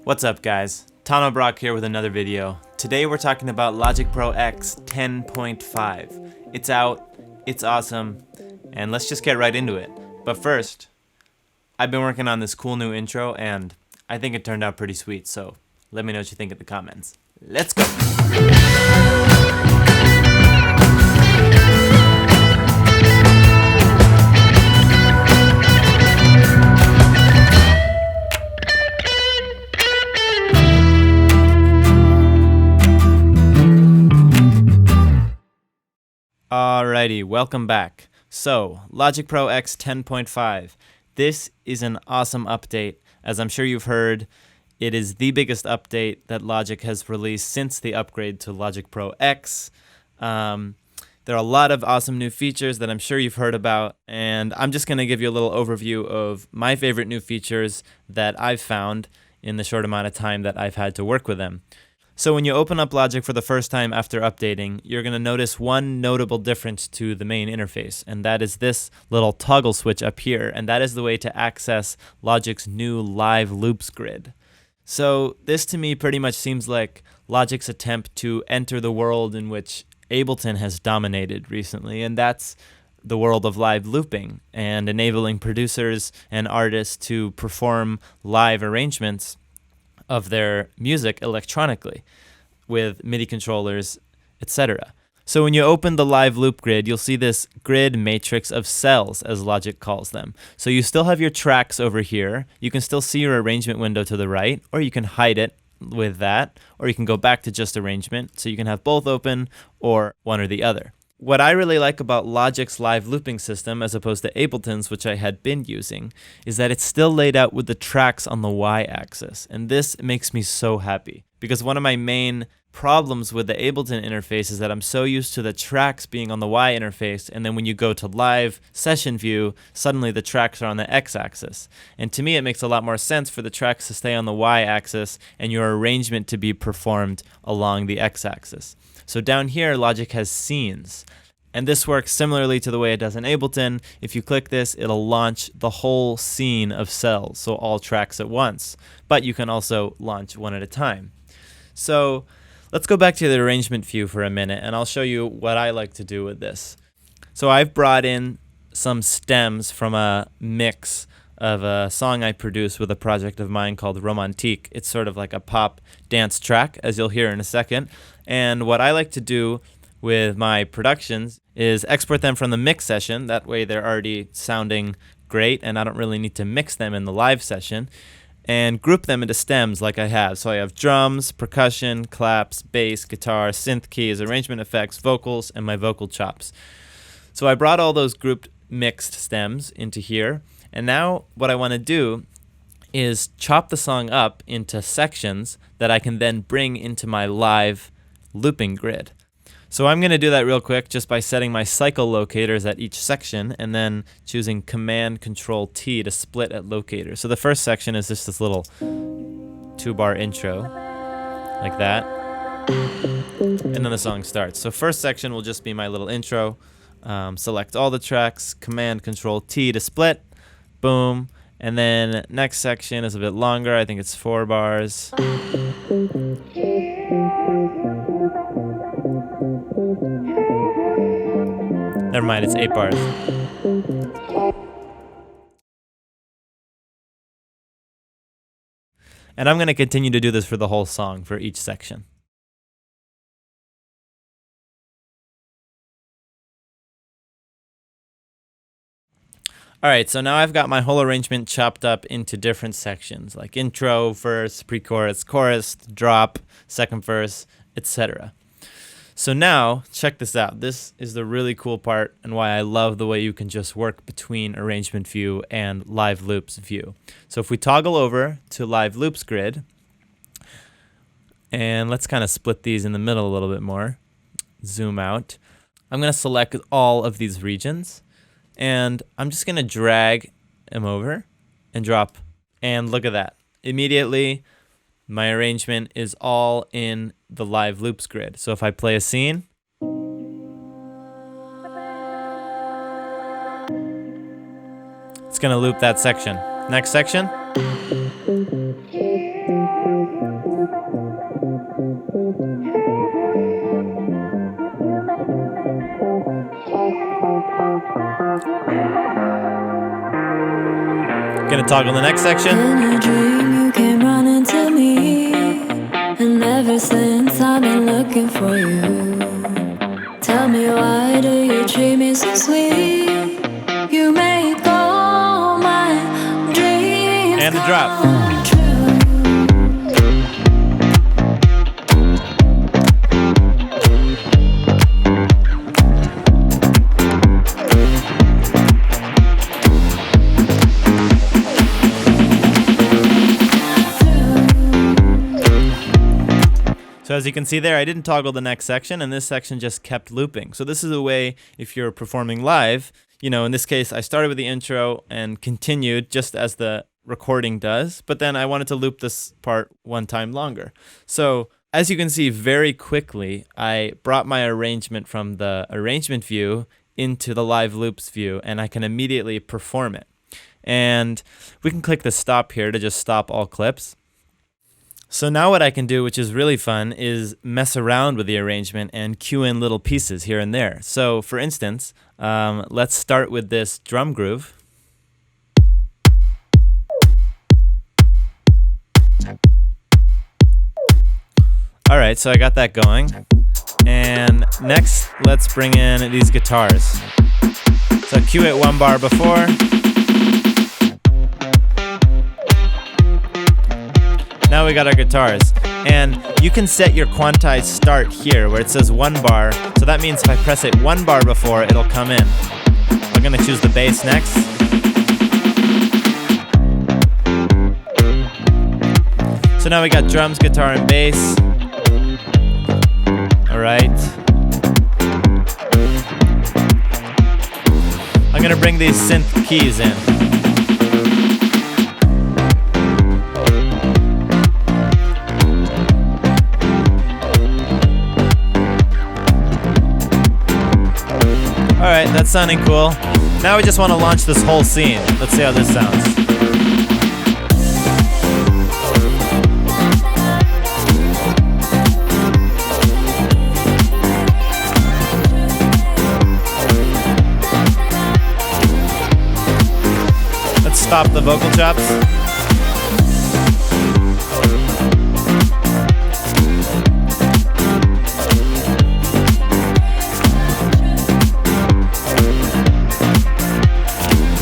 What's up guys, Tano Brock here with another video. Today we're talking about Logic Pro X 10.5. It's out, it's awesome, and let's just get right into it. But first, I've been working on this cool new intro and I think it turned out pretty sweet, so let me know what you think in the comments. Let's go! Alrighty, welcome back. So, Logic Pro X 10.5. This is an awesome update. As I'm sure you've heard, it is the biggest update that Logic has released since the upgrade to Logic Pro X. There are a lot of awesome new features that I'm sure you've heard about, and I'm just going to give you a little overview of my favorite new features that I've found in the short amount of time that I've had to work with them. So when you open up Logic for the first time after updating, you're going to notice one notable difference to the main interface, and that is this little toggle switch up here, and that is the way to access Logic's new live loops grid. So this to me pretty much seems like Logic's attempt to enter the world in which Ableton has dominated recently, and that's the world of live looping and enabling producers and artists to perform live arrangements of their music electronically with MIDI controllers, etc. So when you open the live loop grid, you'll see this grid matrix of cells, as Logic calls them. So you still have your tracks over here. You can still see your arrangement window to the right, or you can hide it with that, or you can go back to just arrangement. So you can have both open or one or the other. What I really like about Logic's live looping system, as opposed to Ableton's, which I had been using, is that it's still laid out with the tracks on the y-axis. And this makes me so happy, because one of my main problems with the Ableton interface is that I'm so used to the tracks being on the Y interface, and then when you go to live session view, suddenly the tracks are on the X-axis. And to me, it makes a lot more sense for the tracks to stay on the Y-axis and your arrangement to be performed along the X-axis. So down here, Logic has scenes. And this works similarly to the way it does in Ableton. If you click this, it'll launch the whole scene of cells, so all tracks at once. But you can also launch one at a time. So let's go back to the arrangement view for a minute, and I'll show you what I like to do with this. So I've brought in some stems from a mix of a song I produced with a project of mine called Romantique. It's sort of like a pop dance track, as you'll hear in a second. And what I like to do with my productions is export them from the mix session. That way they're already sounding great, and I don't really need to mix them in the live session. And group them into stems like I have. So I have drums, percussion, claps, bass, guitar, synth keys, arrangement effects, vocals, and my vocal chops. So I brought all those grouped mixed stems into here. And now what I want to do is chop the song up into sections that I can then bring into my live looping grid. So I'm going to do that real quick just by setting my cycle locators at each section and then choosing Command-Control-T to split at locators. So the first section is just this little 2-bar intro, like that, and then the song starts. So first section will just be my little intro. Select all the tracks, Command-Control-T to split, boom, and then next section is a bit longer. I think it's 4 bars. Never mind, it's 8 bars. And I'm going to continue to do this for the whole song, for each section. Alright, so now I've got my whole arrangement chopped up into different sections, like intro, verse, pre-chorus, chorus, drop, second verse, etc. So now, check this out. This is the really cool part and why I love the way you can just work between arrangement view and live loops view. So if we toggle over to live loops grid, and let's kind of split these in the middle a little bit more, zoom out. I'm going to select all of these regions, and I'm just going to drag them over and drop, and look at that. Immediately, my arrangement is all in the live loops grid. So if I play a scene, it's going to loop that section. Next section. Gonna toggle the next section. In a dream you came running to me, and ever since I've been looking for you. Tell me, why do you treat me so sweet? You make all my dreams And the drop. come true. So as you can see there, I didn't toggle the next section, and this section just kept looping. So this is a way, if you're performing live, you know, in this case, I started with the intro and continued just as the recording does, but then I wanted to loop this part one time longer. So as you can see very quickly, I brought my arrangement from the arrangement view into the live loops view, and I can immediately perform it. And we can click the stop here to just stop all clips. So now what I can do, which is really fun, is mess around with the arrangement and cue in little pieces here and there. So for instance, let's start with this drum groove. All right, so I got that going. And next, let's bring in these guitars. So cue it one bar before. Now we got our guitars, and you can set your quantized start here where it says 1 bar, so that means if I press it 1 bar before, it'll come in. I'm gonna choose the bass next. So now we got drums, guitar, and bass. All right. I'm gonna bring these synth keys in. Alright, that's sounding cool. Now we just want to launch this whole scene. Let's see how this sounds. Let's stop the vocal chops.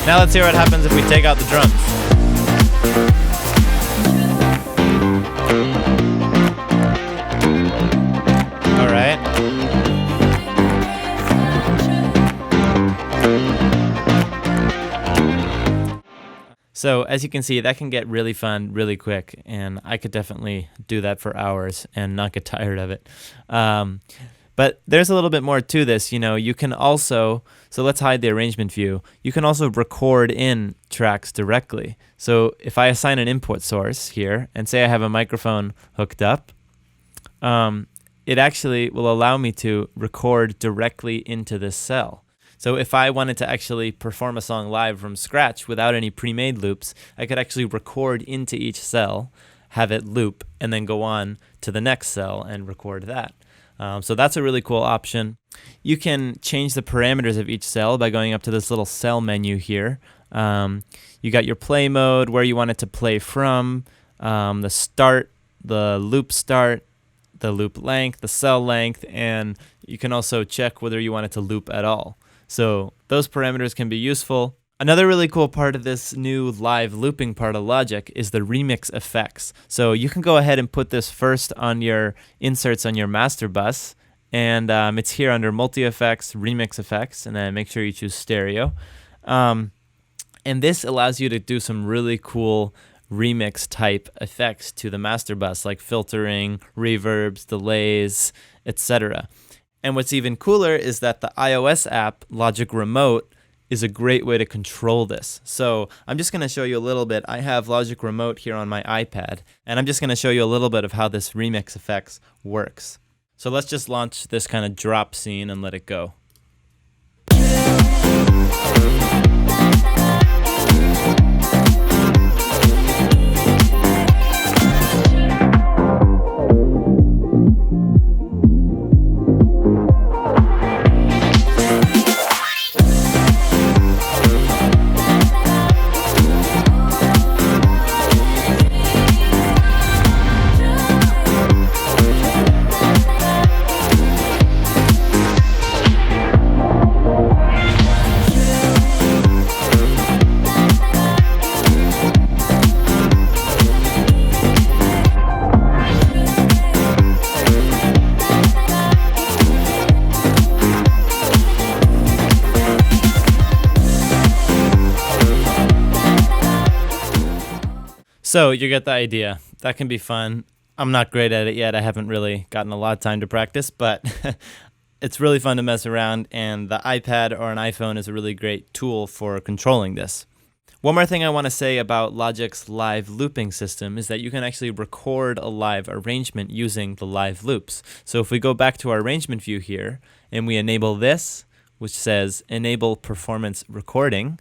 Now let's hear what happens if we take out the drums. All right. So as you can see, that can get really fun really quick, and I could definitely do that for hours and not get tired of it. But there's a little bit more to this. You know, you can also, so let's hide the arrangement view. You can also record in tracks directly. So if I assign an input source here and say I have a microphone hooked up, it actually will allow me to record directly into this cell. So if I wanted to actually perform a song live from scratch without any pre-made loops, I could actually record into each cell, have it loop, and then go on to the next cell and record that. So that's a really cool option. You can change the parameters of each cell by going up to this little cell menu here. You got your play mode, where you want it to play from, the start, the loop start, the loop length, the cell length, and you can also check whether you want it to loop at all. So those parameters can be useful. Another really cool part of this new live looping part of Logic is the remix effects. So you can go ahead and put this first on your inserts on your master bus, and it's here under multi-effects, remix effects, and then make sure you choose stereo. And this allows you to do some really cool remix type effects to the master bus, like filtering, reverbs, delays, etc. And what's even cooler is that the iOS app, Logic Remote, is a great way to control this. So I'm just going to show you a little bit. I have Logic Remote here on my iPad, and I'm just going to show you a little bit of how this remix effects works. So let's just launch this kind of drop scene and let it go. So you get the idea. That can be fun. I'm not great at it yet. I haven't really gotten a lot of time to practice, but it's really fun to mess around, and the iPad or an iPhone is a really great tool for controlling this. One more thing I want to say about Logic's live looping system is that you can actually record a live arrangement using the live loops. So if we go back to our arrangement view here and we enable this, which says enable performance recording,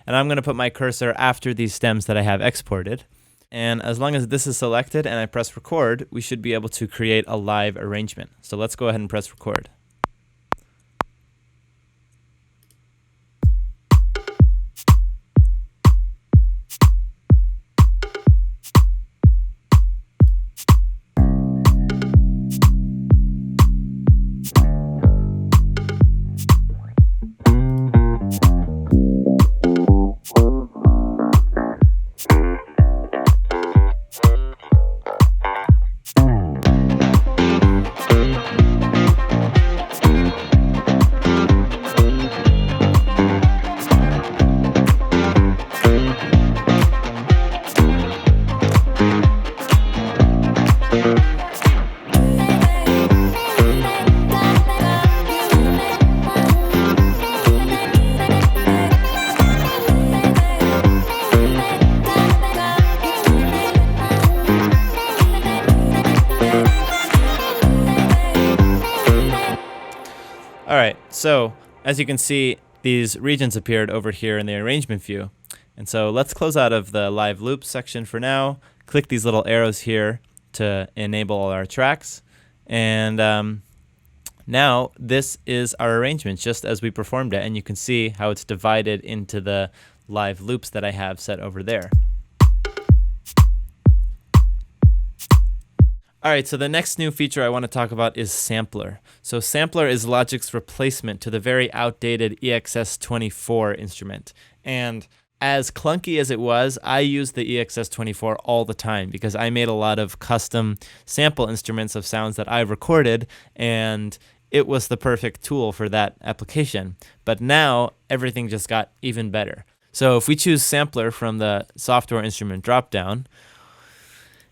and I'm going to put my cursor after these stems that I have exported. And as long as this is selected and I press record, we should be able to create a live arrangement. So let's go ahead and press record. All right, so as you can see, these regions appeared over here in the arrangement view. And so let's close out of the live loop section for now. Click these little arrows here to enable all our tracks. And now this is our arrangement just as we performed it. And you can see how it's divided into the live loops that I have set over there. All right, so the next new feature I want to talk about is Sampler. So Sampler is Logic's replacement to the very outdated EXS24 instrument. And as clunky as it was, I used the EXS24 all the time because I made a lot of custom sample instruments of sounds that I recorded, and it was the perfect tool for that application. But now everything just got even better. So if we choose Sampler from the software instrument dropdown,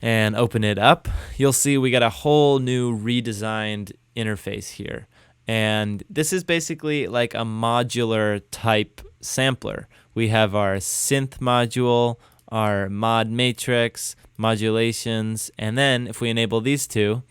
and open it up, you'll see we got a whole new redesigned interface here. And this is basically like a modular type sampler. We have our synth module, our mod matrix, modulations, and then if we enable these two,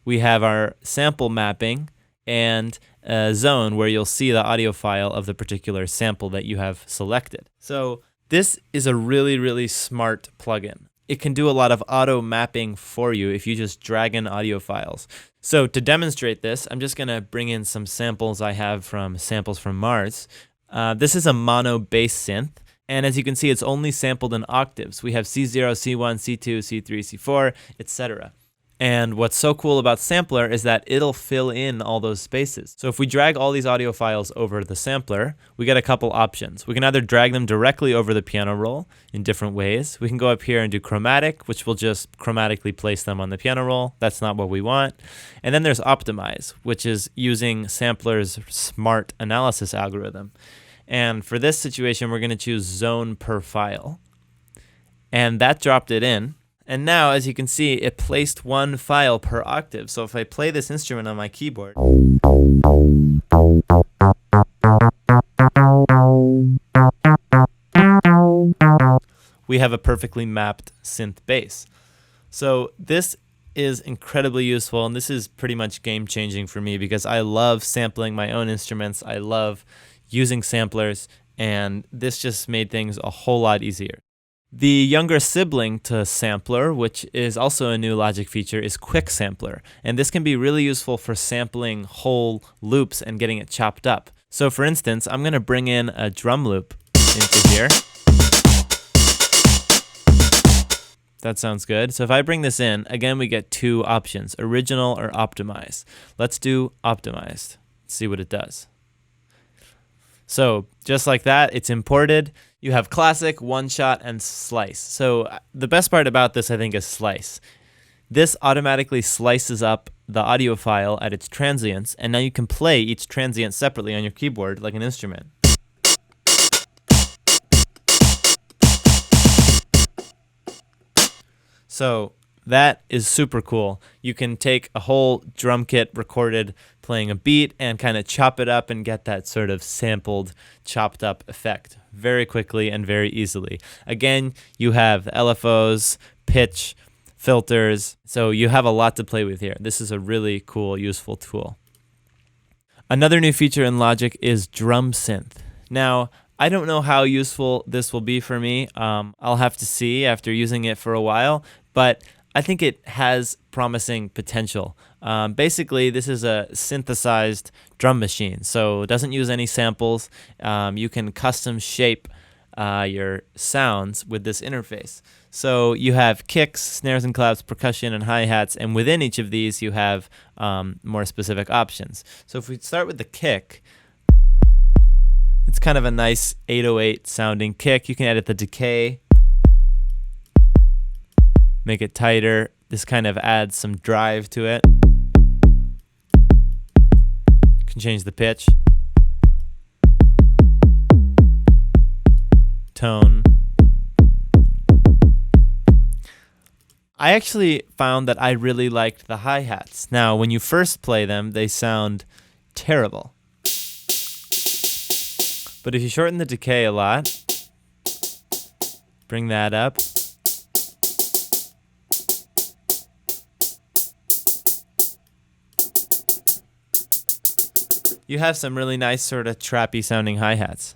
we have our sample mapping and a zone where you'll see the audio file of the particular sample that you have selected. So this is a really, really smart plugin. It can do a lot of auto mapping for you if you just drag in audio files. So to demonstrate this, I'm just going to bring in some samples I have from Samples from Mars. This is a mono bass synth, and as you can see, it's only sampled in octaves. We have C0, C1, C2, C3, C4, etc. And what's so cool about Sampler is that it'll fill in all those spaces. So if we drag all these audio files over the sampler, we get a couple options. We can either drag them directly over the piano roll in different ways. We can go up here and do chromatic, which will just chromatically place them on the piano roll. That's not what we want. And then there's optimize, which is using Sampler's smart analysis algorithm. And for this situation, we're going to choose zone per file. And that dropped it in. And now, as you can see, it placed one file per octave. So if I play this instrument on my keyboard, we have a perfectly mapped synth bass. So this is incredibly useful, and this is pretty much game-changing for me because I love sampling my own instruments. I love using samplers, and this just made things a whole lot easier. The younger sibling to Sampler, which is also a new Logic feature, is Quick Sampler. And this can be really useful for sampling whole loops and getting it chopped up. So for instance, I'm going to bring in a drum loop into here. That sounds good. So if I bring this in, again, we get two options, original or optimized. Let's do optimized. See what it does. So just like that, it's imported. You have classic, one-shot, and slice. So the best part about this, I think, is slice. This automatically slices up the audio file at its transients, and now you can play each transient separately on your keyboard like an instrument. So that is super cool. You can take a whole drum kit recorded playing a beat and kind of chop it up and get that sort of sampled, chopped up effect very quickly and very easily. Again, you have the LFOs, pitch, filters, so you have a lot to play with here. This is a really cool, useful tool. Another new feature in Logic is Drum Synth. Now, I don't know how useful this will be for me. I'll have to see after using it for a while, but I think it has promising potential. Basically, this is a synthesized drum machine, so it doesn't use any samples. You can custom shape your sounds with this interface. So you have kicks, snares and claps, percussion, and hi-hats, and within each of these you have more specific options. So if we start with the kick, it's kind of a nice 808 sounding kick. You can edit the decay, make it tighter. This kind of adds some drive to it. You can change the pitch, tone. I actually found that I really liked the hi-hats. Now, when you first play them, they sound terrible. But if you shorten the decay a lot, bring that up, you have some really nice sort of trappy sounding hi-hats.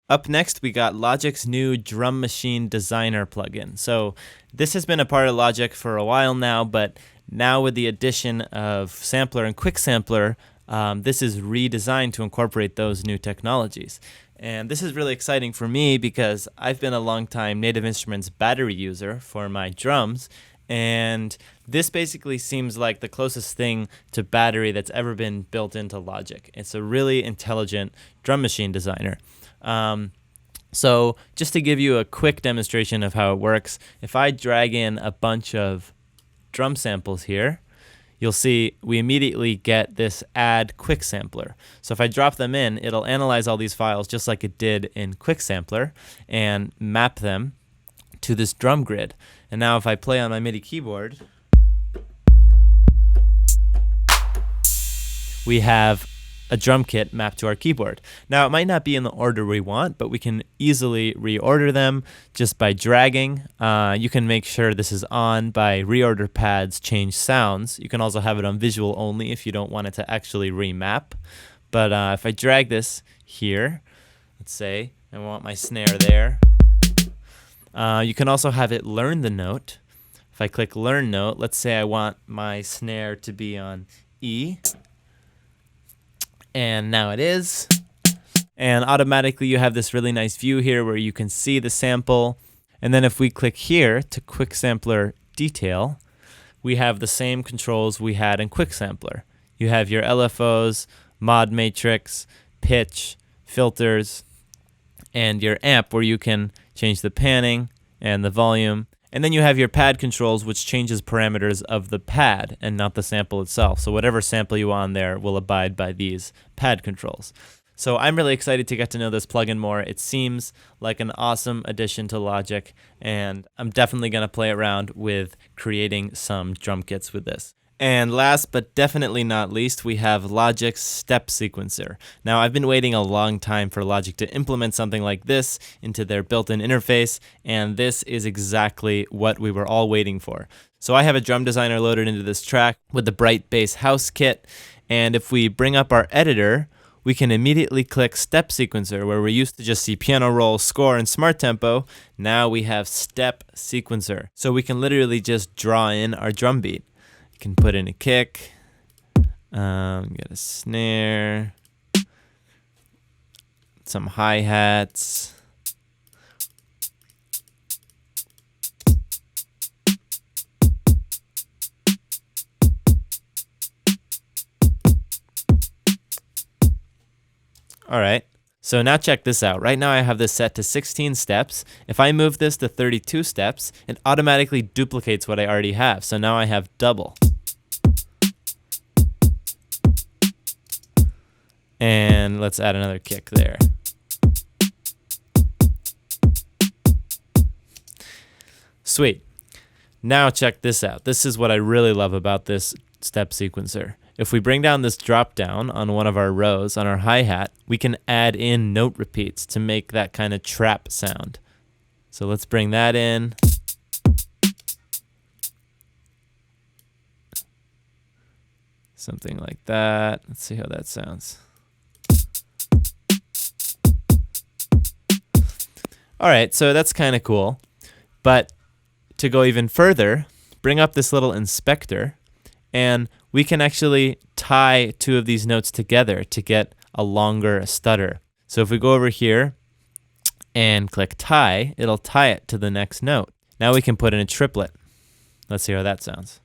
Up next, we got Logic's new Drum Machine Designer plugin. So this has been a part of Logic for a while now, but now with the addition of Sampler and Quick Sampler, this is redesigned to incorporate those new technologies. And this is really exciting for me because I've been a long-time Native Instruments battery user for my drums, and this basically seems like the closest thing to battery that's ever been built into Logic. It's a really intelligent drum machine designer. So just to give you a quick demonstration of how it works, if I drag in a bunch of drum samples here, you'll see we immediately get this add quick sampler. So if I drop them in, it'll analyze all these files just like it did in quick sampler and map them to this drum grid. And now if I play on my MIDI keyboard, we have a drum kit mapped to our keyboard. Now, it might not be in the order we want, but we can easily reorder them just by dragging. You can make sure this is on by reorder pads, change sounds. You can also have it on visual only if you don't want it to actually remap. But if I drag this here, let's say I want my snare there. You can also have it learn the note. If I click learn note, let's say I want my snare to be on E. And now it is. And automatically you have this really nice view here where you can see the sample. And then if we click here to Quick Sampler Detail, we have the same controls we had in Quick Sampler. You have your LFOs, mod matrix, pitch, filters, and your amp where you can change the panning and the volume. And then you have your pad controls, which changes parameters of the pad and not the sample itself. So whatever sample you want there will abide by these pad controls. So I'm really excited to get to know this plugin more. It seems like an awesome addition to Logic, and I'm definitely going to play around with creating some drum kits with this. And last but definitely not least, we have Logic's Step Sequencer. Now, I've been waiting a long time for Logic to implement something like this into their built-in interface, and this is exactly what we were all waiting for. So I have a drum designer loaded into this track with the Bright Bass House kit, and if we bring up our editor, we can immediately click Step Sequencer, where we used to just see piano roll, score, and smart tempo. Now we have Step Sequencer. So we can literally just draw in our drum beat. You can put in a kick, get a snare, some hi-hats. All right, so now check this out. Right now I have this set to 16 steps. If I move this to 32 steps, it automatically duplicates what I already have. So now I have double. And let's add another kick there. Sweet. Now check this out. This is what I really love about this step sequencer. If we bring down this drop down on one of our rows on our hi-hat, we can add in note repeats to make that kind of trap sound. So let's bring that in. Something like that. Let's see how that sounds. All right, so that's kind of cool. But to go even further, bring up this little inspector, and we can actually tie two of these notes together to get a longer stutter. So if we go over here and click tie, it'll tie it to the next note. Now we can put in a triplet. Let's see how that sounds.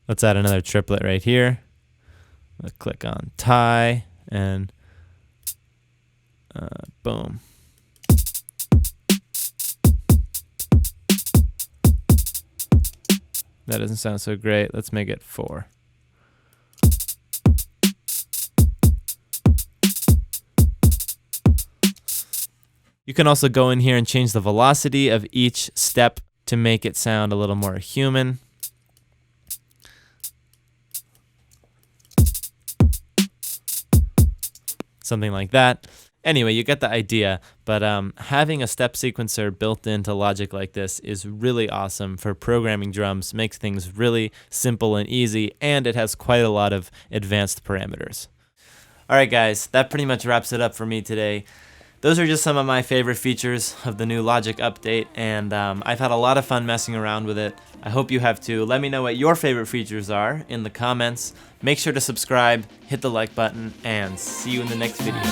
Let's add another triplet right here. We'll click on tie and boom. That doesn't sound so great. Let's make it 4. You can also go in here and change the velocity of each step to make it sound a little more human. Something like that. Anyway, you get the idea, but having a step sequencer built into Logic like this is really awesome for programming drums, makes things really simple and easy, and it has quite a lot of advanced parameters. All right, guys, that pretty much wraps it up for me today. Those are just some of my favorite features of the new Logic update, and I've had a lot of fun messing around with it. I hope you have too. Let me know what your favorite features are in the comments. Make sure to subscribe, hit the like button, and see you in the next video.